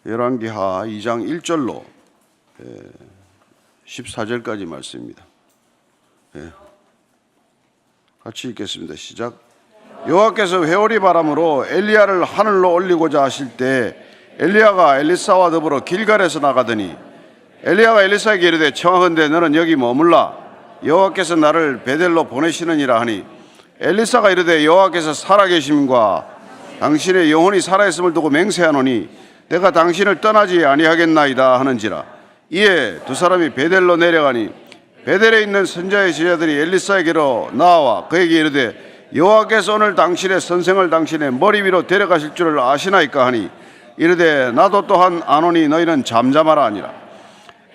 열왕기하 2장 1절로 14절까지 말씀입니다. 같이 읽겠습니다. 시작. 여호와께서 회오리 바람으로 엘리야를 하늘로 올리고자 하실 때 엘리야가 엘리사와 더불어 길갈에서 나가더니 엘리야가 엘리사에게 이르되 청하건대 너는 여기 머물라. 여호와께서 나를 베델로 보내시느니라 하니 엘리사가 이르되 여호와께서 살아계심과 당신의 영혼이 살아있음을 두고 맹세하노니 내가 당신을 떠나지 아니하겠나이다 하는지라. 이에 두 사람이 베델로 내려가니 베델에 있는 선자의 제자들이 엘리사에게로 나와 그에게 이르되 여호와께서 오늘 당신의 선생을 당신의 머리 위로 데려가실 줄을 아시나이까 하니 이르되 나도 또한 아노니 너희는 잠잠하라 하니라.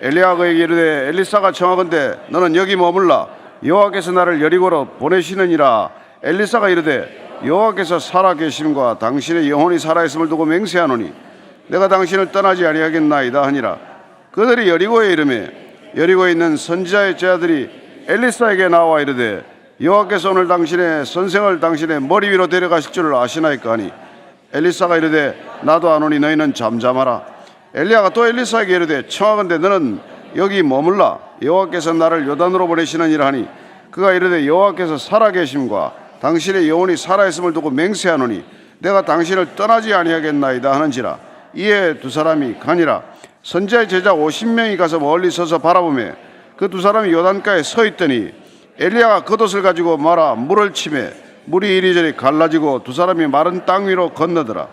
엘리야가 그에게 이르되 엘리사가 청하건대 너는 여기 머물라. 여호와께서 나를 여리고로 보내시느니라. 엘리사가 이르되 여호와께서 살아계심과 당신의 영혼이 살아있음을 두고 맹세하노니 내가 당신을 떠나지 아니하겠나이다 하니라. 그들이 여리고에 이르매 여리고에 있는 선지자의 제자들이 엘리사에게 나와 이르되 여호와께서 오늘 당신의 선생을 당신의 머리 위로 데려가실 줄을 아시나이까 하니 엘리사가 이르되 나도 아노니 너희는 잠잠하라. 엘리야가 또 엘리사에게 이르되 청하건대 너는 여기 머물라. 여호와께서 나를 요단으로 보내시느니라 하니 그가 이르되 여호와께서 살아계심과 당신의 영혼이 살아있음을 두고 맹세하노니 내가 당신을 떠나지 아니하겠나이다 하는지라. 이에 두 사람이 가니라. 선지자의 제자 50명이 가서 멀리 서서 바라보매 그 두 사람이 요단가에 서 있더니 엘리야가 겉옷을 가지고 말아 물을 치매 물이 이리저리 갈라지고 두 사람이 마른 땅 위로 건너더라.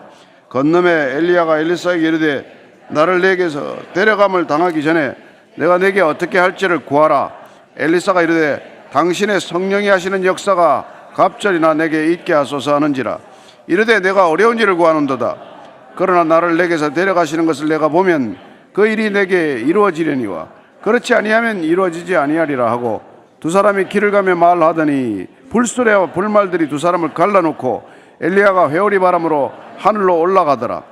건너매 엘리야가 엘리사에게 이르되 나를 내게서 데려감을 당하기 전에 내가 내게 어떻게 할지를 구하라. 엘리사가 이르되 당신의 성령이 하시는 역사가 갑절이나 내게 있게 하소서 하는지라. 이르되 내가 어려운 일을 구하는도다. 그러나 나를 내게서 데려가시는 것을 내가 보면 그 일이 내게 이루어지려니와 그렇지 아니하면 이루어지지 아니하리라 하고 두 사람이 길을 가며 말하더니 불수레와 불말들이 두 사람을 갈라놓고 엘리야가 회오리 바람으로 하늘로 올라가더라.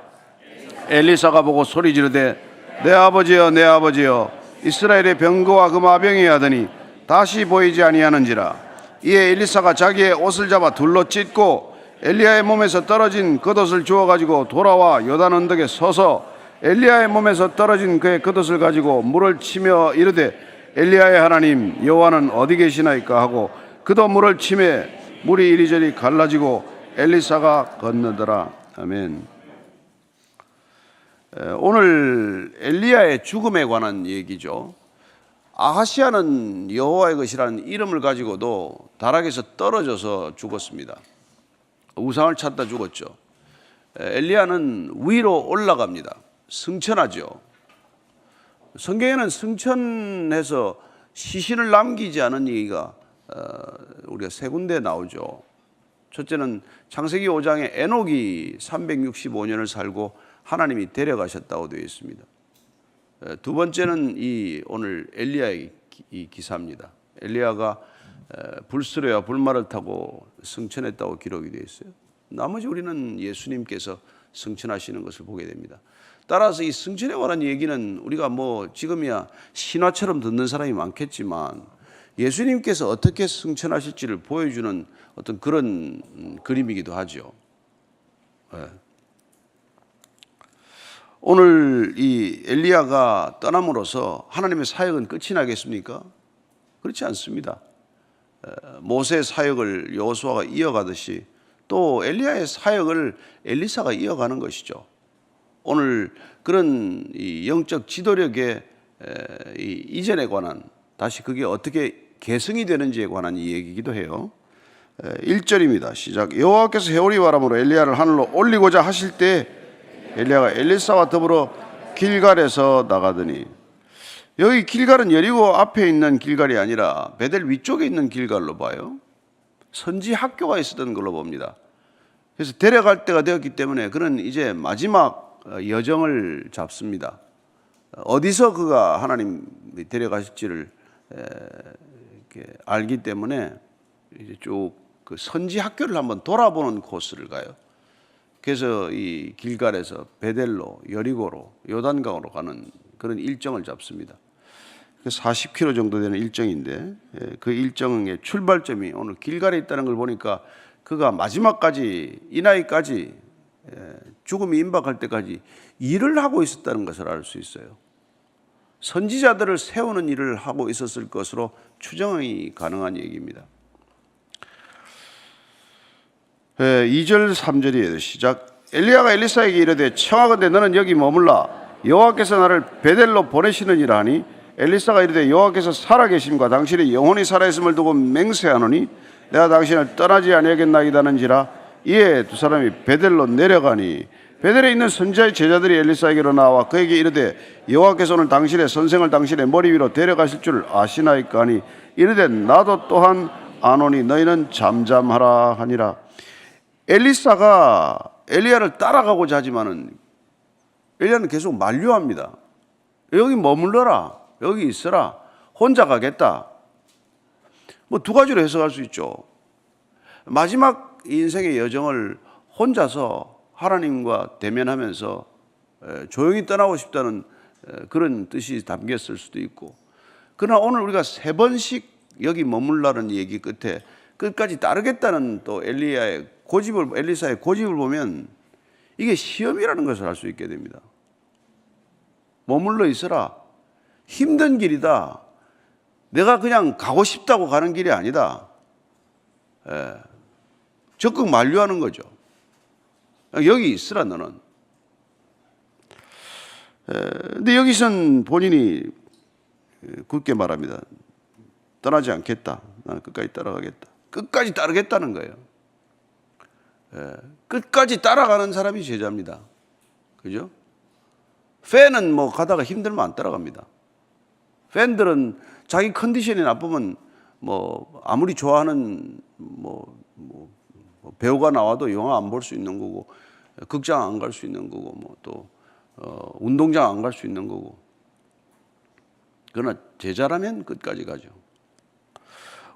엘리사가 보고 소리 지르되 내 아버지여 내 아버지여 이스라엘의 병거와 그 마병이 하더니 다시 보이지 아니하는지라. 이에 엘리사가 자기의 옷을 잡아 둘러 찢고 엘리야의 몸에서 떨어진 겉옷을 주워가지고 돌아와 요단 언덕에 서서 엘리야의 몸에서 떨어진 그의 겉옷을 가지고 물을 치며 이르되 엘리야의 하나님 여호와는 어디 계시나이까 하고 그도 물을 치매 물이 이리저리 갈라지고 엘리사가 건너더라. 아멘. 오늘 엘리야의 죽음에 관한 얘기죠. 아하시야는 여호와의 것이라는 이름을 가지고도 다락에서 떨어져서 죽었습니다. 우상을 찾다 죽었죠. 엘리야는 위로 올라갑니다. 승천하죠. 성경에는 승천해서 시신을 남기지 않은 얘기가 우리가 세 군데 나오죠. 첫째는 창세기 5장에 에녹이 365년을 살고 하나님이 데려가셨다고 되어 있습니다. 두 번째는 이 오늘 엘리야의 이 기사입니다. 엘리야가 불수레와 불말을 타고 승천했다고 기록이 되어 있어요. 나머지 우리는 예수님께서 승천하시는 것을 보게 됩니다. 따라서 이 승천에 관한 얘기는 우리가 뭐 지금이야 신화처럼 듣는 사람이 많겠지만 예수님께서 어떻게 승천하실지를 보여주는 어떤 그런 그림이기도 하죠. 오늘 이 엘리야가 떠남으로써 하나님의 사역은 끝이 나겠습니까? 그렇지 않습니다. 모세의 사역을 여호수아가 이어가듯이 또 엘리야의 사역을 엘리사가 이어가는 것이죠. 오늘 그런 이 영적 지도력의 이전에 관한 다시 그게 어떻게 계승이 되는지에 관한 이 얘기이기도 해요. 1절입니다. 시작. 여호와께서 회오리 바람으로 엘리야를 하늘로 올리고자 하실 때 엘리야가 엘리사와 더불어 길갈에서 나가더니, 여기 길갈은 여리고 앞에 있는 길갈이 아니라 베델 위쪽에 있는 길갈로 봐요. 선지 학교가 있었던 걸로 봅니다. 그래서 데려갈 때가 되었기 때문에 그는 이제 마지막 여정을 잡습니다. 어디서 그가 하나님이 데려가실지를 이렇게 알기 때문에 이제 쭉 그 선지 학교를 한번 돌아보는 코스를 가요. 그래서 이 길갈에서 베델로 여리고로 요단강으로 가는 그런 일정을 잡습니다. 40km 정도 되는 일정인데 그 일정의 출발점이 오늘 길갈에 있다는 걸 보니까 그가 마지막까지 이 나이까지 죽음이 임박할 때까지 일을 하고 있었다는 것을 알 수 있어요. 선지자들을 세우는 일을 하고 있었을 것으로 추정이 가능한 얘기입니다. 2절 3절이에요. 시작. 엘리야가 엘리사에게 이르되 청하건대 너는 여기 머물라 여호와께서 나를 베델로 보내시느니라 하니 엘리사가 이르되 여호와께서 살아계심과 당신의 영혼이 살아있음을 두고 맹세하노니 내가 당신을 떠나지 아니하겠나이다는지라. 이에 두 사람이 베델로 내려가니 베델에 있는 선지자의 제자들이 엘리사에게로 나와 그에게 이르되 여호와께서 오늘 당신의 선생을 당신의 머리 위로 데려가실 줄 아시나이까 하니 이르되 나도 또한 아노니 너희는 잠잠하라 하니라. 엘리사가 엘리야를 따라가고자 하지만은 엘리야는 계속 만류합니다. 여기 머물러라, 여기 있어라, 혼자 가겠다. 뭐 두 가지로 해석할 수 있죠. 마지막 인생의 여정을 혼자서 하나님과 대면하면서 조용히 떠나고 싶다는 그런 뜻이 담겼을 수도 있고, 그러나 오늘 우리가 세 번씩 여기 머물라는 얘기 끝에 끝까지 따르겠다는 또 엘리사의 고집을 보면 이게 시험이라는 것을 알 수 있게 됩니다. 머물러 있어라. 힘든 길이다. 내가 그냥 가고 싶다고 가는 길이 아니다. 적극 만류하는 거죠. 여기 있으라 너는. 근데 여기선 본인이 굳게 말합니다. 떠나지 않겠다. 나는 끝까지 따라가겠다. 끝까지 따르겠다는 거예요. 끝까지 따라가는 사람이 제자입니다. 그죠? 팬은 뭐 가다가 힘들면 안 따라갑니다. 팬들은 자기 컨디션이 나쁘면 뭐 아무리 좋아하는 배우가 나와도 영화 안 볼 수 있는 거고, 극장 안 갈 수 있는 거고, 뭐 또 운동장 안 갈 수 있는 거고. 그러나 제자라면 끝까지 가죠.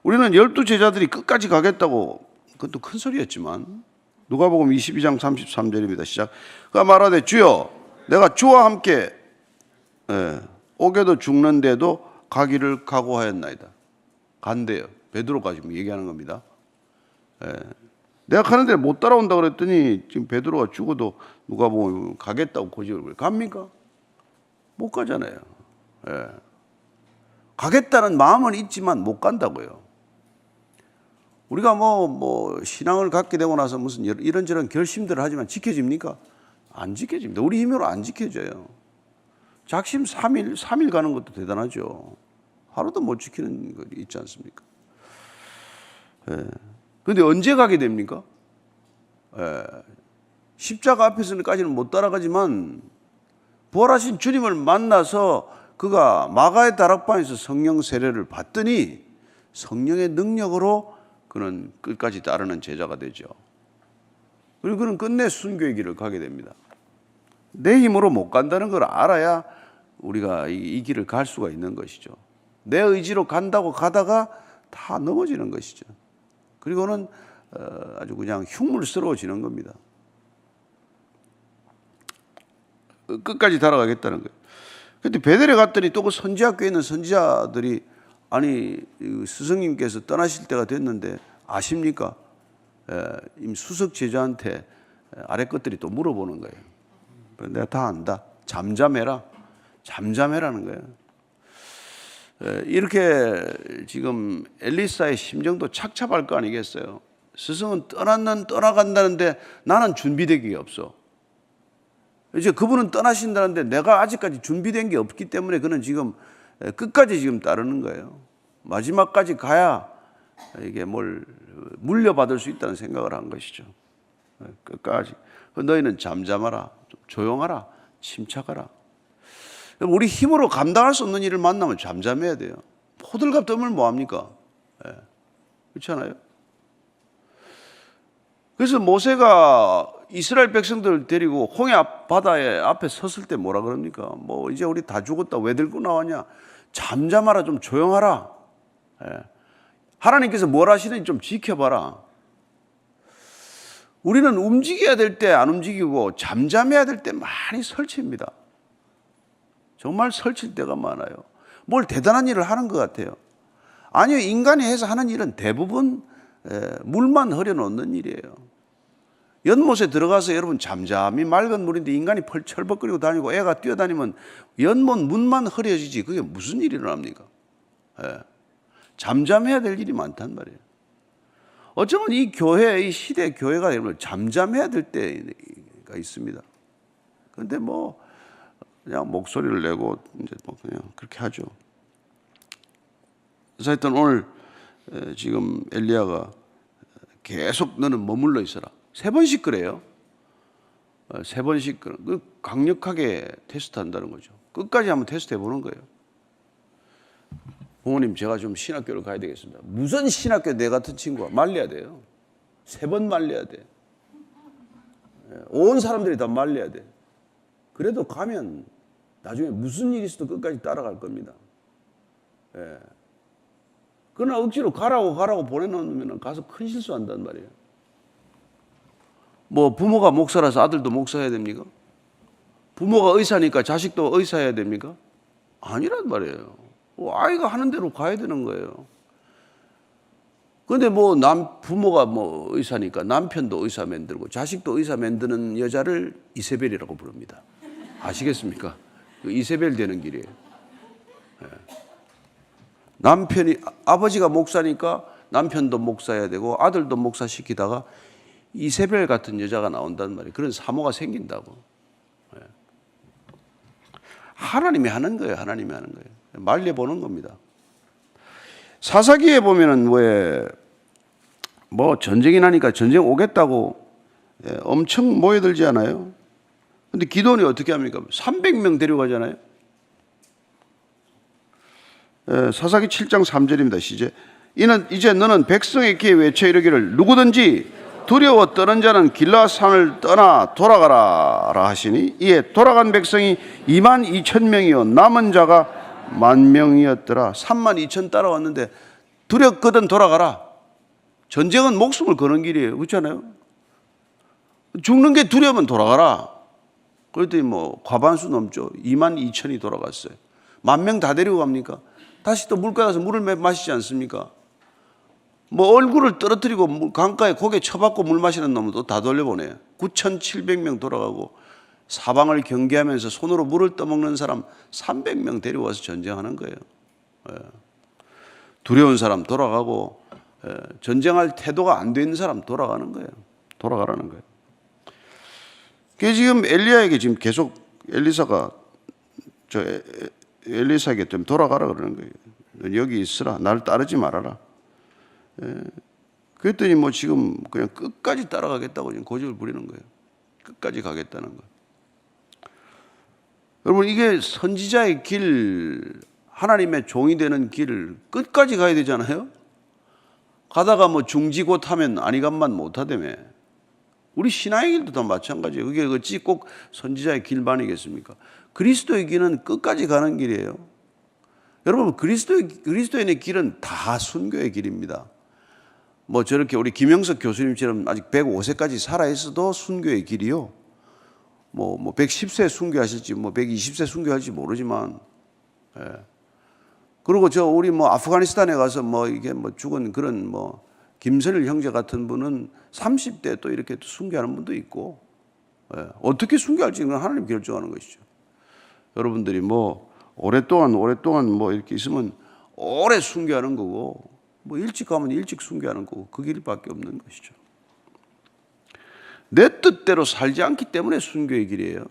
우리는 12 제자들이 끝까지 가겠다고, 그것도 큰 소리였지만 누가복음 22장 33절입니다. 시작. 그가 말하되 주여 내가 주와 함께 오게도 죽는데도 가기를 각오하였나이다. 간대요. 베드로가 지금 얘기하는 겁니다. 내가 가는데 못 따라온다 그랬더니 지금 베드로가 죽어도 누가 보면 가겠다고 고집을 부려. 갑니까? 못 가잖아요. 가겠다는 마음은 있지만 못 간다고요. 우리가 신앙을 갖게 되고 나서 무슨 이런저런 결심들을 하지만 지켜집니까? 안 지켜집니다. 우리 힘으로 안 지켜져요. 작심 3일 가는 것도 대단하죠. 하루도 못 지키는 거 있지 않습니까? 그런데 언제 가게 됩니까? 십자가 앞에서까지는 못 따라가지만 부활하신 주님을 만나서 그가 마가의 다락방에서 성령 세례를 받더니 성령의 능력으로 그는 끝까지 따르는 제자가 되죠. 그리고 그는 끝내 순교의 길을 가게 됩니다. 내 힘으로 못 간다는 걸 알아야 우리가 이 길을 갈 수가 있는 것이죠. 내 의지로 간다고 가다가 다 넘어지는 것이죠. 그리고는 아주 그냥 흉물스러워지는 겁니다. 끝까지 따라가겠다는 거예요. 그런데 베델에 갔더니 또 그 선지학교에 있는 선지자들이 아니 스승님께서 떠나실 때가 됐는데 아십니까? 수석 제자한테 아래 것들이 또 물어보는 거예요. 내가 다 안다. 잠잠해라. 잠잠해라는 거예요. 이렇게 지금 엘리사의 심정도 착잡할 거 아니겠어요? 스승은 떠나간다는데 나는 준비된 게 없어. 이제 그분은 떠나신다는데 내가 아직까지 준비된 게 없기 때문에 그는 지금 끝까지 지금 따르는 거예요. 마지막까지 가야 이게 뭘 물려받을 수 있다는 생각을 한 것이죠. 끝까지. 너희는 잠잠하라, 좀 조용하라, 침착하라. 우리 힘으로 감당할 수 없는 일을 만나면 잠잠해야 돼요. 호들갑 떨면 뭐합니까? 그렇지 않아요? 그래서 모세가 이스라엘 백성들을 데리고 홍해 바다에 앞에 섰을 때 뭐라 그럽니까? 이제 우리 다 죽었다. 왜 들고 나왔냐? 잠잠하라, 좀 조용하라. 하나님께서 뭘 하시는지 좀 지켜봐라. 우리는 움직여야 될 때 안 움직이고 잠잠해야 될 때 많이 설칩니다. 정말 설칠 때가 많아요. 뭘 대단한 일을 하는 것 같아요. 아니요, 인간이 해서 하는 일은 대부분 물만 흐려놓는 일이에요. 연못에 들어가서 여러분 잠잠히 맑은 물인데 인간이 펄철벅거리고 다니고 애가 뛰어다니면 연못 문만 흐려지지 그게 무슨 일이 일어납니까? 예. 잠잠해야 될 일이 많단 말이에요. 어쩌면 이 교회, 이 시대 교회가 여러분 잠잠해야 될 때가 있습니다. 그런데 뭐 그냥 목소리를 내고 이제 뭐 그냥 그렇게 하죠. 그래서 하여튼 오늘 지금 엘리야가 계속 너는 머물러 있어라. 3번씩 그래요. 3번씩 강력하게 테스트한다는 거죠. 끝까지 한번 테스트 해보는 거예요. 부모님 제가 좀 신학교를 가야 되겠습니다. 무슨 신학교 내 같은 친구가 말려야 돼요. 3번 말려야 돼. 온 사람들이 다 말려야 돼. 그래도 가면 나중에 무슨 일이 있어도 끝까지 따라갈 겁니다. 예. 그러나 억지로 가라고 보내놓으면 가서 큰 실수한단 말이에요. 뭐 부모가 목사라서 아들도 목사해야 됩니까? 부모가 의사니까 자식도 의사해야 됩니까? 아니란 말이에요. 아이가 하는 대로 가야 되는 거예요. 그런데 뭐 부모가 뭐 의사니까 남편도 의사 만들고 자식도 의사 만드는 여자를 이세벨이라고 부릅니다. 아시겠습니까? 이세벨 되는 길이에요. 네. 남편이 아버지가 목사니까 남편도 목사해야 되고 아들도 목사 시키다가 이세벨 같은 여자가 나온단 말이에요. 그런 사모가 생긴다고. 네. 하나님이 하는 거예요. 하나님이 하는 거예요. 말려보는 겁니다. 사사기에 보면은 왜 뭐 전쟁이 나니까 전쟁 오겠다고 엄청 모여들지 않아요? 근데 기도원이 어떻게 합니까? 300명 데려가잖아요. 사사기 7장 3절입니다. 시제. 이제 너는 백성에게 외쳐 이르기를 누구든지 두려워 떠는 자는 길라산을 떠나 돌아가라 하시니 이에 돌아간 백성이 22,000명이요 남은 자가 10,000명이었더라. 32,000 따라왔는데 두렵거든 돌아가라. 전쟁은 목숨을 거는 길이에요. 그렇잖아요. 죽는 게 두려우면 돌아가라. 그랬더니 뭐 과반수 넘죠. 22,000이 돌아갔어요. 10,000명 다 데리고 갑니까? 다시 또 물가에 가서 물을 마시지 않습니까? 뭐 얼굴을 떨어뜨리고 강가에 고개 쳐박고 물 마시는 놈은 또 다 돌려보내요. 9,700명 돌아가고 사방을 경계하면서 손으로 물을 떠먹는 사람 300명 데려와서 전쟁하는 거예요. 두려운 사람 돌아가고 전쟁할 태도가 안 돼 있는 사람 돌아가는 거예요. 돌아가라는 거예요. 그게 지금 엘리야에게 지금 계속 엘리사에게 좀 돌아가라 그러는 거예요. 여기 있으라. 나를 따르지 말아라. 그랬더니 뭐 지금 그냥 끝까지 따라가겠다고 지금 고집을 부리는 거예요. 끝까지 가겠다는 거예요. 여러분 이게 선지자의 길, 하나님의 종이 되는 길을 끝까지 가야 되잖아요. 가다가 뭐 중지고 타면 아니간만 못하다며. 우리 신앙의 길도 다 마찬가지예요. 그게 어찌 꼭 선지자의 길만이겠습니까? 그리스도의 길은 끝까지 가는 길이에요. 여러분 그리스도인의 길은 다 순교의 길입니다. 뭐 저렇게 우리 김영석 교수님처럼 아직 105세까지 살아있어도 순교의 길이요. 뭐 110세 순교하실지 뭐 120세 순교할지 모르지만, 그리고 우리 뭐 아프가니스탄에 가서 뭐 이게 뭐 죽은 그런 뭐 김선일 형제 같은 분은 30대 또 이렇게 순교하는 분도 있고, 어떻게 순교할지는 하나님 결정하는 것이죠. 여러분들이 뭐 오랫동안 뭐 이렇게 있으면 오래 순교하는 거고, 뭐 일찍 가면 일찍 순교하는 거고, 그 길밖에 없는 것이죠. 내 뜻대로 살지 않기 때문에 순교의 길이에요.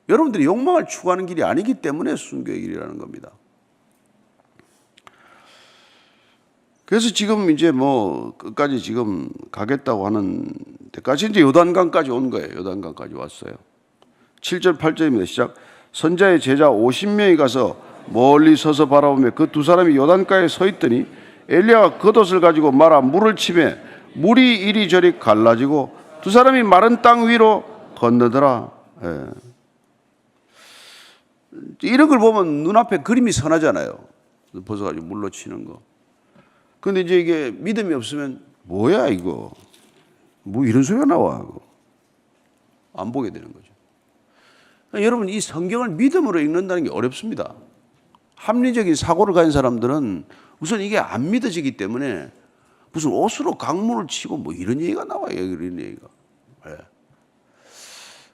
여러분들이 욕망을 추구하는 길이 아니기 때문에 순교의 길이라는 겁니다. 그래서 지금 이제 뭐 끝까지 지금 가겠다고 하는 데까지 이제 요단강까지 온 거예요. 요단강까지 왔어요. 7절 8절입니다. 시작. 선자의 제자 50명이 가서 멀리 서서 바라보며 그 두 사람이 요단가에 서 있더니 엘리야가 겉옷을 가지고 말아 물을 치매 물이 이리저리 갈라지고 두 사람이 마른 땅 위로 건너더라. 이런 걸 보면 눈앞에 그림이 선하잖아요. 벗어가지고 물로 치는 거. 근데 이제 이게 믿음이 없으면 뭐야 이거? 뭐 이런 소리가 나와? 안 보게 되는 거죠. 여러분 이 성경을 믿음으로 읽는다는 게 어렵습니다. 합리적인 사고를 가진 사람들은 우선 이게 안 믿어지기 때문에 무슨 옷으로 강물을 치고 뭐 이런 얘기가 나와요. 이런 얘기가.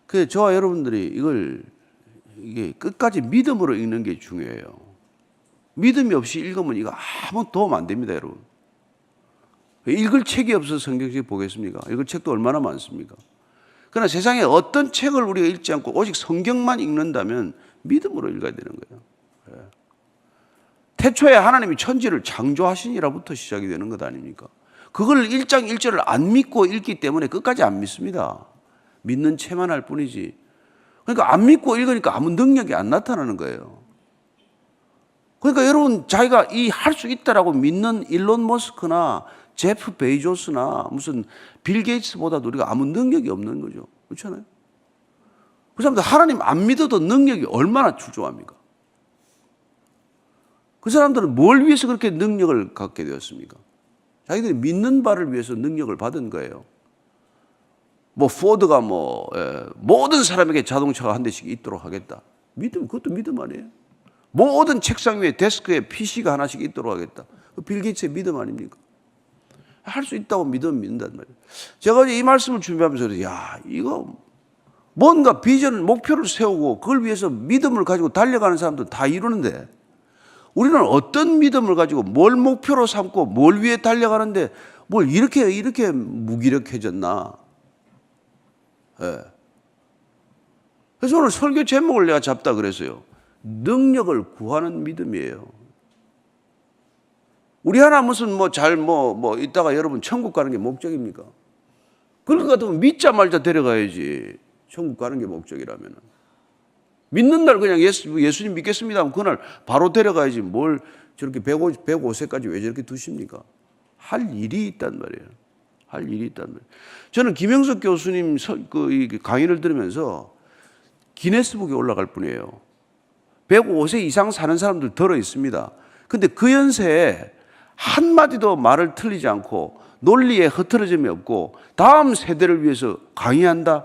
그래서 저와 여러분들이 이게 끝까지 믿음으로 읽는 게 중요해요. 믿음이 없이 읽으면 이거 아무 도움 안 됩니다, 여러분. 읽을 책이 없어서 성경책 보겠습니까? 읽을 책도 얼마나 많습니까? 그러나 세상에 어떤 책을 우리가 읽지 않고 오직 성경만 읽는다면 믿음으로 읽어야 되는 거예요. 태초에 하나님이 천지를 창조하시니라부터 시작이 되는 것 아닙니까? 그걸 1장 1절을 안 믿고 읽기 때문에 끝까지 안 믿습니다. 믿는 채만 할 뿐이지. 그러니까 안 믿고 읽으니까 아무 능력이 안 나타나는 거예요. 그러니까 여러분 자기가 이 할 수 있다라고 믿는 일론 머스크나 제프 베이조스나 무슨 빌 게이츠보다도 우리가 아무 능력이 없는 거죠. 그렇잖아요. 그 사람들 하나님 안 믿어도 능력이 얼마나 출중합니까? 그 사람들은 뭘 위해서 그렇게 능력을 갖게 되었습니까? 자기들이 믿는 바를 위해서 능력을 받은 거예요. 뭐 포드가 모든 사람에게 자동차가 한 대씩 있도록 하겠다. 믿음, 그것도 믿음 아니에요? 모든 책상 위에 데스크에 PC가 하나씩 있도록 하겠다. 빌 게이츠의 믿음 아닙니까? 할 수 있다고 믿는단 말이에요. 제가 이 말씀을 준비하면서 이거 뭔가 비전을 목표를 세우고 그걸 위해서 믿음을 가지고 달려가는 사람들 다 이루는데 우리는 어떤 믿음을 가지고 뭘 목표로 삼고 뭘 위해 달려가는데 뭘 이렇게 무기력해졌나? 예. 그래서 오늘 설교 제목을 내가 잡다 그랬어요. 능력을 구하는 믿음이에요. 우리 하나 무슨 이따가 여러분 천국 가는 게 목적입니까? 그럴 것 같으면 믿자 말자 데려가야지. 천국 가는 게 목적이라면. 믿는 날 그냥 예수님 믿겠습니다 하면 그날 바로 데려가야지. 뭘 저렇게 105세까지 왜 저렇게 두십니까? 할 일이 있단 말이에요. 할 일이 있단 말이에요. 저는 김영석 교수님 강의를 들으면서 기네스북에 올라갈 뿐이에요. 105세 이상 사는 사람들 들어 있습니다. 근데 그 연세에 한마디도 말을 틀리지 않고 논리에 흐트러짐이 없고 다음 세대를 위해서 강의한다?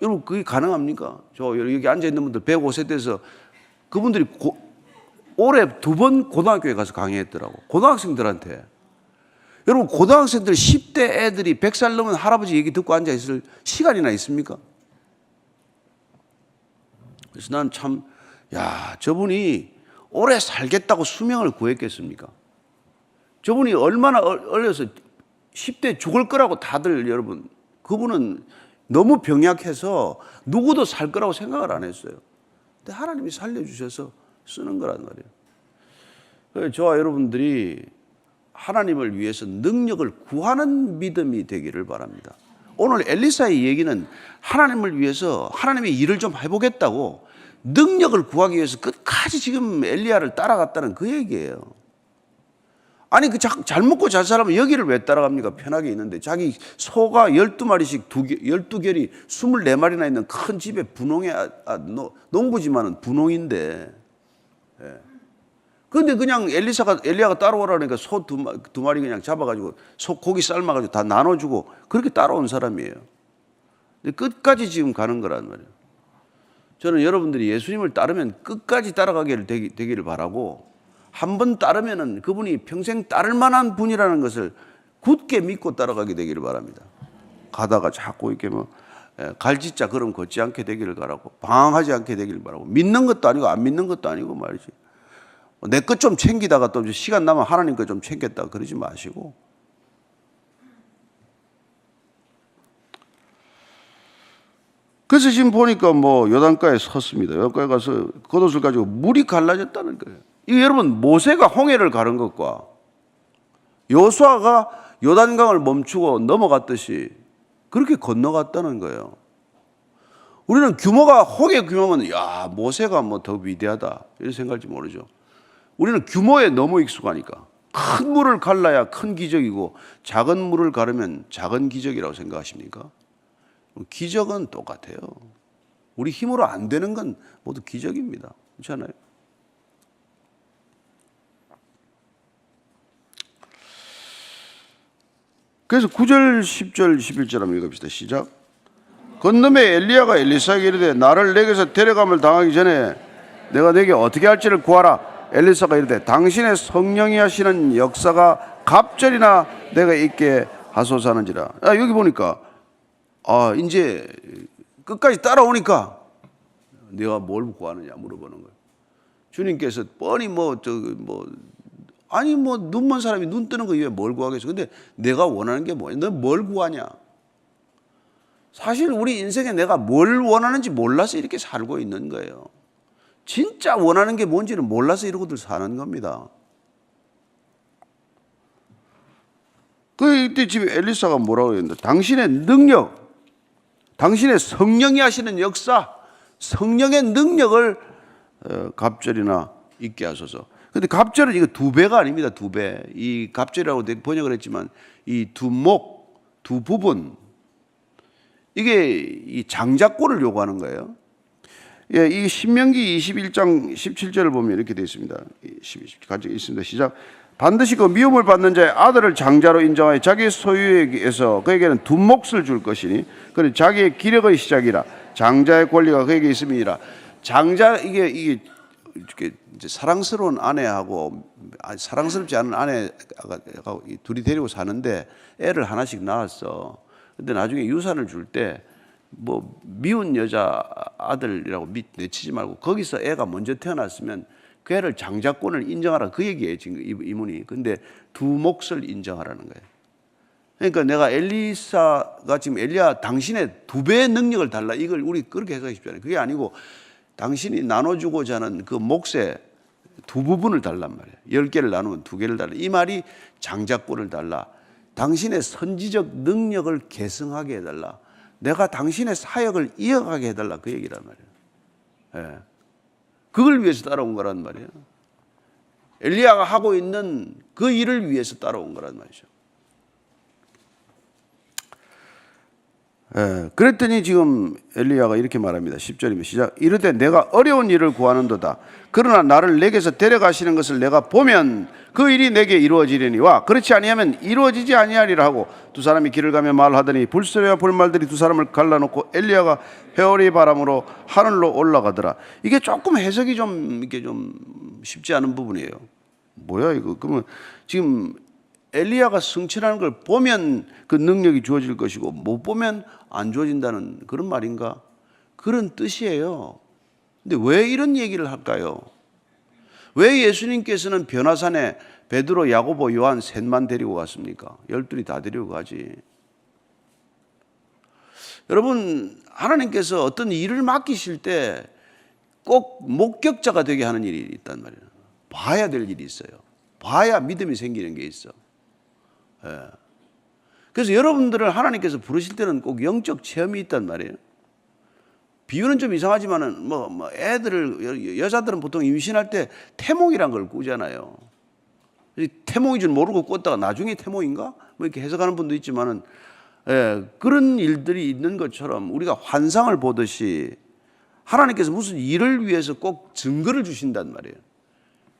여러분 그게 가능합니까? 저 여기 앉아있는 분들 105세 돼서 그분들이 올해 2번 고등학교에 가서 강의했더라고. 고등학생들한테. 여러분 고등학생들 10대 애들이 100살 넘은 할아버지 얘기 듣고 앉아있을 시간이나 있습니까? 그래서 난 참 저분이 오래 살겠다고 수명을 구했겠습니까? 저분이 얼마나 어려서 10대 죽을 거라고 다들 여러분 그분은 너무 병약해서 누구도 살 거라고 생각을 안 했어요. 근데 하나님이 살려주셔서 쓰는 거란 말이에요. 저와 여러분들이 하나님을 위해서 능력을 구하는 믿음이 되기를 바랍니다. 오늘 엘리사의 얘기는 하나님을 위해서 하나님의 일을 좀 해보겠다고 능력을 구하기 위해서 끝까지 지금 엘리야를 따라갔다는 그 얘기예요. 아니 잘 먹고 잘 살면 여기를 왜 따라갑니까? 편하게 있는데 자기 소가 12마리씩 12결이 24마리나 있는 큰 집에 분홍에 농부지만은 분홍인데 그런데 그냥 엘리야가 따라오라 그러니까 소 두 마리 그냥 잡아가지고 소 고기 삶아가지고 다 나눠주고 그렇게 따라온 사람이에요. 근데 끝까지 지금 가는 거란 말이에요. 저는 여러분들이 예수님을 따르면 끝까지 따라가기를 되기를 바라고 한 번 따르면은 그분이 평생 따를 만한 분이라는 것을 굳게 믿고 따라가게 되기를 바랍니다. 가다가 자꾸 이렇게 갈짓자 걸음 걷지 않게 되기를 바라고 방황하지 않게 되기를 바라고 믿는 것도 아니고 안 믿는 것도 아니고 말이지. 내 것 좀 챙기다가 또 시간 나면 하나님 것 좀 챙겼다가 그러지 마시고. 그래서 지금 보니까 요단가에 섰습니다. 요단가에 가서 겉옷을 가지고 물이 갈라졌다는 거예요. 이거 여러분 모세가 홍해를 가른 것과 여호수아가 요단강을 멈추고 넘어갔듯이 그렇게 건너갔다는 거예요. 우리는 홍해 규모면 모세가 더 위대하다 이렇게 생각할지 모르죠. 우리는 규모에 너무 익숙하니까 큰 물을 갈라야 큰 기적이고 작은 물을 가르면 작은 기적이라고 생각하십니까? 기적은 똑같아요. 우리 힘으로 안 되는 건 모두 기적입니다. 그렇지 않아요? 그래서 9절, 10절, 11절 한번 읽읍시다. 시작. 건너매 엘리야가 엘리사에게 이르되 나를 내게서 데려감을 당하기 전에 내가 내게 어떻게 할지를 구하라. 엘리사가 이르되 당신의 성령이 하시는 역사가 갑절이나 내가 있게 하소서 하는지라. 여기 보니까 이제 끝까지 따라오니까 내가 뭘 구하느냐 물어보는 거예요. 주님께서 뻔히 눈 먼 사람이 눈 뜨는 거 이외에 뭘 구하겠어. 근데 내가 원하는 게 뭐냐? 너 뭘 구하냐? 사실 우리 인생에 내가 뭘 원하는지 몰라서 이렇게 살고 있는 거예요. 진짜 원하는 게 뭔지는 몰라서 이러고들 사는 겁니다. 그때 지금 엘리사가 뭐라고 했는데 당신의 능력, 당신의 성령이 하시는 역사, 성령의 능력을 갑절이나 있게 하소서. 근데 갑절은 이거 2배가 아닙니다. 2배. 이 갑절이라고 번역을 했지만 이 두 부분 이게 이 장자권을 요구하는 거예요. 예, 이 신명기 21장 17절을 보면 이렇게 되어 있습니다. 같이 있습니다. 시작. 반드시 그 미움을 받는 자의 아들을 장자로 인정하여 자기 소유에게서 그에게는 2몫을 줄 것이니 그는 자기의 기력의 시작이라 장자의 권리가 그에게 있음이니라. 장자 이게 이렇게 이제 사랑스러운 아내하고 사랑스럽지 않은 아내가 둘이 데리고 사는데 애를 하나씩 낳았어. 근데 나중에 유산을 줄 때 뭐 미운 여자 아들이라고 내치지 말고 거기서 애가 먼저 태어났으면 그 애를 장자권을 인정하라 그 얘기예요 지금 이문이. 근데 2몫을 인정하라는 거예요. 그러니까 내가 엘리사가 지금 엘리야 당신의 2배의 능력을 달라 이걸 우리 그렇게 해석하기 쉽잖아요. 그게 아니고 당신이 나눠주고자 하는 그 몫의 2부분을 달란 말이에요. 10개를 나누면 2개를 달라. 이 말이 장자권을 달라. 당신의 선지적 능력을 계승하게 해달라. 내가 당신의 사역을 이어가게 해달라 그 얘기란 말이에요. 예. 그걸 위해서 따라온 거란 말이에요. 엘리야가 하고 있는 그 일을 위해서 따라온 거란 말이죠. 예, 그랬더니 지금 엘리야가 이렇게 말합니다. 10절이면 시작. 이르되 내가 어려운 일을 구하는도다. 그러나 나를 내게서 데려가시는 것을 내가 보면 그 일이 내게 이루어지려니와 그렇지 아니하면 이루어지지 아니하리라 하고 두 사람이 길을 가며 말하더니 불소리와 불말들이 두 사람을 갈라놓고 엘리야가 회오리 바람으로 하늘로 올라가더라. 이게 조금 해석이 이게 좀 쉽지 않은 부분이에요. 뭐야 이거? 그러면 지금 엘리야가 승천하는 걸 보면 그 능력이 주어질 것이고 못 보면 안 주어진다는 그런 말인가? 그런 뜻이에요. 근데 왜 이런 얘기를 할까요? 왜 예수님께서는 변화산에 베드로, 야고보, 요한 셋만 데리고 갔습니까? 12이 다 데리고 가지. 여러분 하나님께서 어떤 일을 맡기실 때 꼭 목격자가 되게 하는 일이 있단 말이에요. 봐야 될 일이 있어요. 봐야 믿음이 생기는 게 있어. 예. 그래서 여러분들을 하나님께서 부르실 때는 꼭 영적 체험이 있단 말이에요. 비유는 좀 이상하지만은 여자들은 보통 임신할 때 태몽이란 걸 꾸잖아요. 태몽인 줄 모르고 꿨다가 나중에 태몽인가? 뭐 이렇게 해석하는 분도 있지만은 그런 일들이 있는 것처럼 우리가 환상을 보듯이 하나님께서 무슨 일을 위해서 꼭 증거를 주신단 말이에요.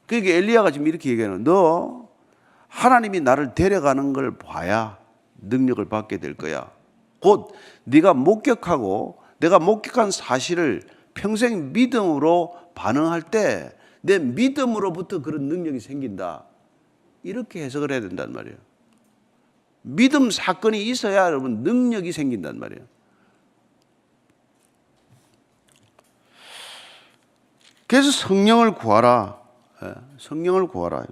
그러니까 엘리야가 지금 이렇게 얘기하는 너 하나님이 나를 데려가는 걸 봐야 능력을 받게 될 거야. 곧 네가 목격하고 내가 목격한 사실을 평생 믿음으로 반응할 때 내 믿음으로부터 그런 능력이 생긴다. 이렇게 해석을 해야 된단 말이에요. 믿음 사건이 있어야 여러분 능력이 생긴단 말이에요. 그래서 성령을 구하라. 성령을 구하라.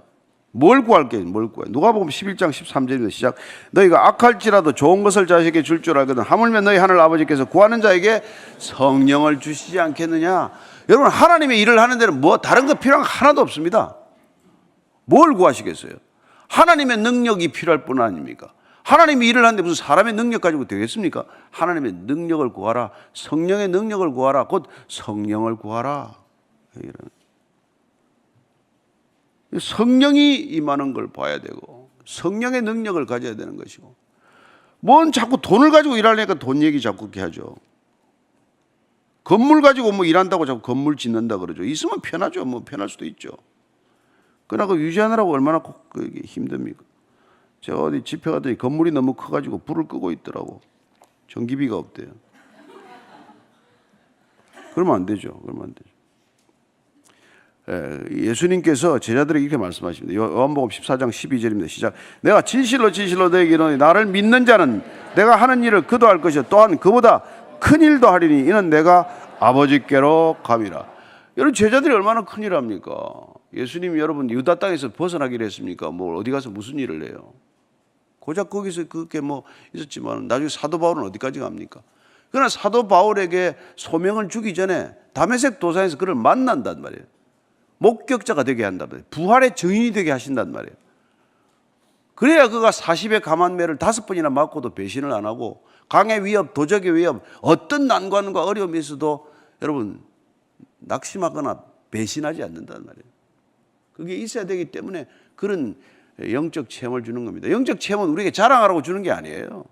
뭘 구할게? 뭘 구해? 누가복음 11장 13절입니다. 시작. 너희가 악할지라도 좋은 것을 자식에게 줄 줄 알거든 하물며 너희 하늘 아버지께서 구하는 자에게 성령을 주시지 않겠느냐. 여러분 하나님의 일을 하는 데는 뭐 다른 거 필요한 거 하나도 없습니다. 뭘 구하시겠어요? 하나님의 능력이 필요할 뿐 아닙니까? 하나님이 일을 하는데 무슨 사람의 능력 가지고 되겠습니까? 하나님의 능력을 구하라. 성령의 능력을 구하라. 곧 성령을 구하라. 성령이 임하는 걸 봐야 되고 성령의 능력을 가져야 되는 것이고 뭔 자꾸 돈을 가지고 일하려니까 돈 얘기 자꾸 그렇게 하죠. 건물 가지고 뭐 일한다고 자꾸 건물 짓는다 그러죠. 있으면 편하죠. 뭐 편할 수도 있죠. 그러나 그 유지하느라고 얼마나 그게 힘듭니까? 제가 어디 집회 가더니 건물이 너무 커가지고 불을 끄고 있더라고. 전기비가 없대요. 그러면 안 되죠. 그러면 안 되죠. 예수님께서 제자들에게 이렇게 말씀하십니다. 요한복음 14장 12절입니다. 시작. 내가 진실로 진실로 너에게 이르노니 나를 믿는 자는 내가 하는 일을 그도 할 것이요 또한 그보다 큰 일도 하리니 이는 내가 아버지께로 감이라. 여러분 제자들이 얼마나 큰 일 합니까? 예수님이 여러분 유다 땅에서 벗어나기로 했습니까? 뭐 어디 가서 무슨 일을 해요? 고작 거기서 그렇게 뭐 있었지만 나중에 사도 바울은 어디까지 갑니까? 그러나 사도 바울에게 소명을 주기 전에 다메섹 도상에서 그를 만난단 말이에요. 목격자가 되게 한단 말이에요. 부활의 증인이 되게 하신단 말이에요. 그래야 그가 40의 감한매를 5번이나 맞고도 배신을 안 하고 강의 위협, 도적의 위협, 어떤 난관과 어려움이 있어도 여러분 낙심하거나 배신하지 않는단 말이에요. 그게 있어야 되기 때문에 그런 영적 체험을 주는 겁니다. 영적 체험은 우리에게 자랑하라고 주는 게 아니에요.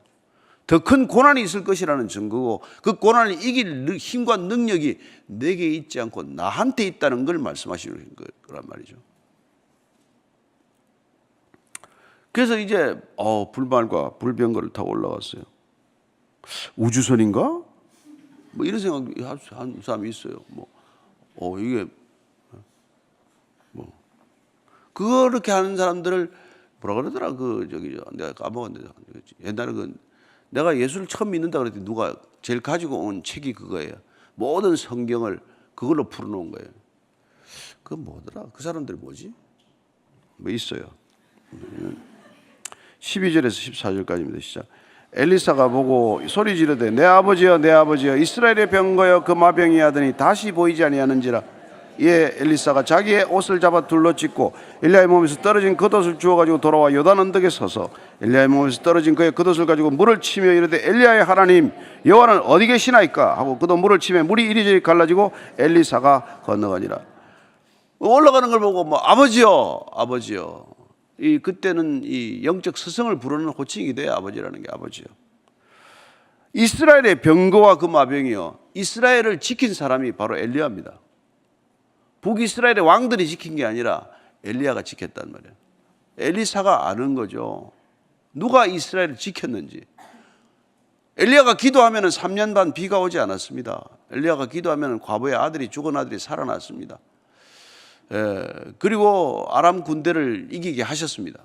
더 큰 고난이 있을 것이라는 증거고 그 고난을 이길 힘과 능력이 내게 있지 않고 나한테 있다는 걸 말씀하시는 거란 말이죠. 그래서 이제 불말과 불병거를 타고 올라왔어요. 우주선인가? 뭐 이런 생각 한 사람이 있어요. 이게 그렇게 하는 사람들을 뭐라 그러더라? 내가 까먹었는데 옛날에 내가 예수를 처음 믿는다 그랬더니 누가 제일 가지고 온 책이 그거예요. 모든 성경을 그걸로 풀어놓은 거예요. 그 뭐더라? 그 사람들 뭐지? 뭐 있어요. 12절에서 14절까지입니다. 시작. 엘리사가 보고 소리 지르되 내 아버지여 내 아버지여 이스라엘의 병거여 그 마병이 하더니 다시 보이지 아니하는지라. 이에 엘리사가 자기의 옷을 잡아 둘러짓고 엘리야의 몸에서 떨어진 겉옷을 주워가지고 돌아와 요단 언덕에 서서 엘리야의 몸에서 떨어진 그의 겉옷을 가지고 물을 치며 이르되 엘리야의 하나님 여호와는 어디 계시나이까 하고 그도 물을 치며 물이 이리저리 갈라지고 엘리사가 건너가니라. 올라가는 걸 보고 아버지여 아버지여. 그때는 이 영적 스승을 부르는 호칭이 돼요. 아버지라는 게 아버지요. 이스라엘의 병거와 그 마병이요. 이스라엘을 지킨 사람이 바로 엘리야입니다. 북이스라엘의 왕들이 지킨 게 아니라 엘리야가 지켰단 말이에요. 엘리사가 아는 거죠. 누가 이스라엘을 지켰는지. 엘리야가 기도하면 3년 반 비가 오지 않았습니다. 엘리야가 기도하면 과부의 아들이 죽은 아들이 살아났습니다. 그리고 아람 군대를 이기게 하셨습니다.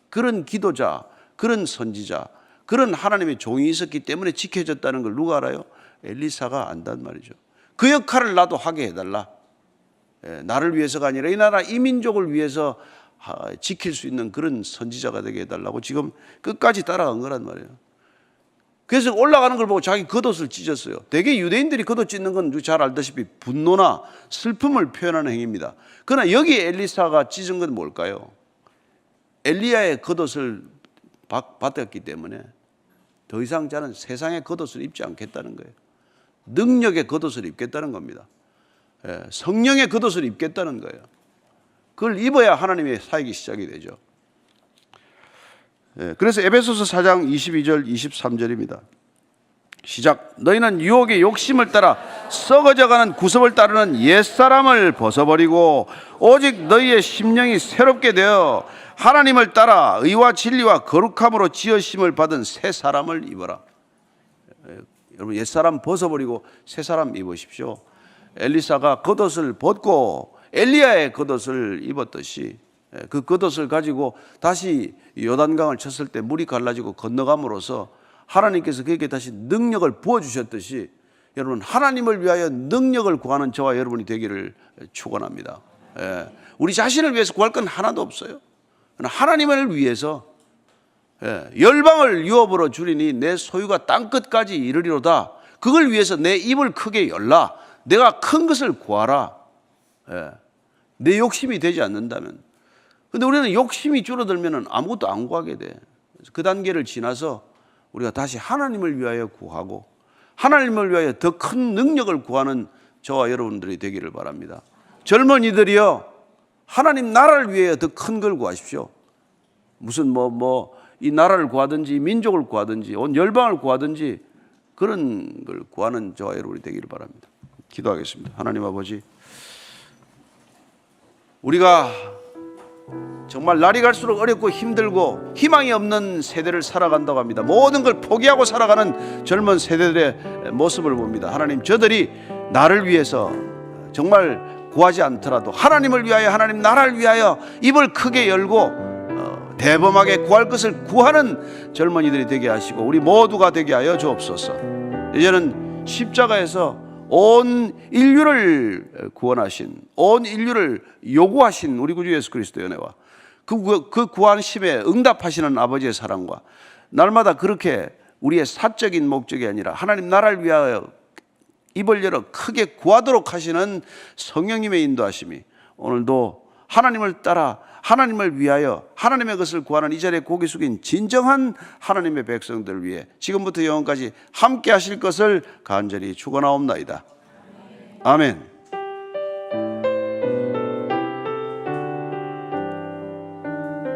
그런 기도자, 그런 선지자, 그런 하나님의 종이 있었기 때문에 지켜졌다는 걸 누가 알아요? 엘리사가 안단 말이죠. 그 역할을 나도 하게 해달라. 나를 위해서가 아니라 이 나라 이 민족을 위해서 지킬 수 있는 그런 선지자가 되게 해달라고 지금 끝까지 따라간 거란 말이에요. 그래서 올라가는 걸 보고 자기 겉옷을 찢었어요. 대개 유대인들이 겉옷 찢는 건 잘 알다시피 분노나 슬픔을 표현하는 행위입니다. 그러나 여기 엘리사가 찢은 건 뭘까요? 엘리야의 겉옷을 받았기 때문에 더 이상 자는 세상의 겉옷을 입지 않겠다는 거예요. 능력의 겉옷을 입겠다는 겁니다. 성령의 겉옷을 입겠다는 거예요. 그걸 입어야 하나님의 사역이 시작이 되죠. 그래서 에베소서 4장 22절 23절입니다. 시작. 너희는 유혹의 욕심을 따라 썩어져가는 구습을 따르는 옛사람을 벗어버리고 오직 너희의 심령이 새롭게 되어 하나님을 따라 의와 진리와 거룩함으로 지으심을 받은 새 사람을 입어라. 여러분 옛사람 벗어버리고 새 사람 입으십시오. 엘리사가 겉옷을 벗고 엘리야의 겉옷을 입었듯이 그 겉옷을 가지고 다시 요단강을 쳤을 때 물이 갈라지고 건너감으로써 하나님께서 그에게 다시 능력을 부어주셨듯이 여러분 하나님을 위하여 능력을 구하는 저와 여러분이 되기를 축원합니다. 우리 자신을 위해서 구할 건 하나도 없어요. 하나님을 위해서 열방을 유업으로 주리니 내 소유가 땅끝까지 이르리로다. 그걸 위해서 내 입을 크게 열라. 내가 큰 것을 구하라. 내 욕심이 되지 않는다면. 근데 우리는 욕심이 줄어들면 아무것도 안 구하게 돼. 그 단계를 지나서 우리가 다시 하나님을 위하여 구하고 하나님을 위하여 더 큰 능력을 구하는 저와 여러분들이 되기를 바랍니다. 젊은이들이여 하나님 나라를 위하여 더 큰 걸 구하십시오. 무슨 이 나라를 구하든지 민족을 구하든지 온 열방을 구하든지 그런 걸 구하는 저와 여러분이 되기를 바랍니다. 기도하겠습니다. 하나님 아버지, 우리가 정말 날이 갈수록 어렵고 힘들고 희망이 없는 세대를 살아간다고 합니다. 모든 걸 포기하고 살아가는 젊은 세대들의 모습을 봅니다. 하나님, 저들이 나를 위해서 정말 구하지 않더라도 하나님을 위하여, 하나님 나라를 위하여 입을 크게 열고 대범하게 구할 것을 구하는 젊은이들이 되게 하시고 우리 모두가 되게 하여 주옵소서. 이제는 십자가에서 온 인류를 구원하신, 온 인류를 요구하신 우리 구주 예수 그리스도의 은혜와 그 구하심에 응답하시는 아버지의 사랑과 날마다 그렇게 우리의 사적인 목적이 아니라 하나님 나라를 위하여 입을 열어 크게 구하도록 하시는 성령님의 인도하심이 오늘도 하나님을 따라 하나님을 위하여 하나님의 것을 구하는 이 자리에 고개 숙인 진정한 하나님의 백성들을 위해 지금부터 영원까지 함께 하실 것을 간절히 축원하옵나이다. 아멘.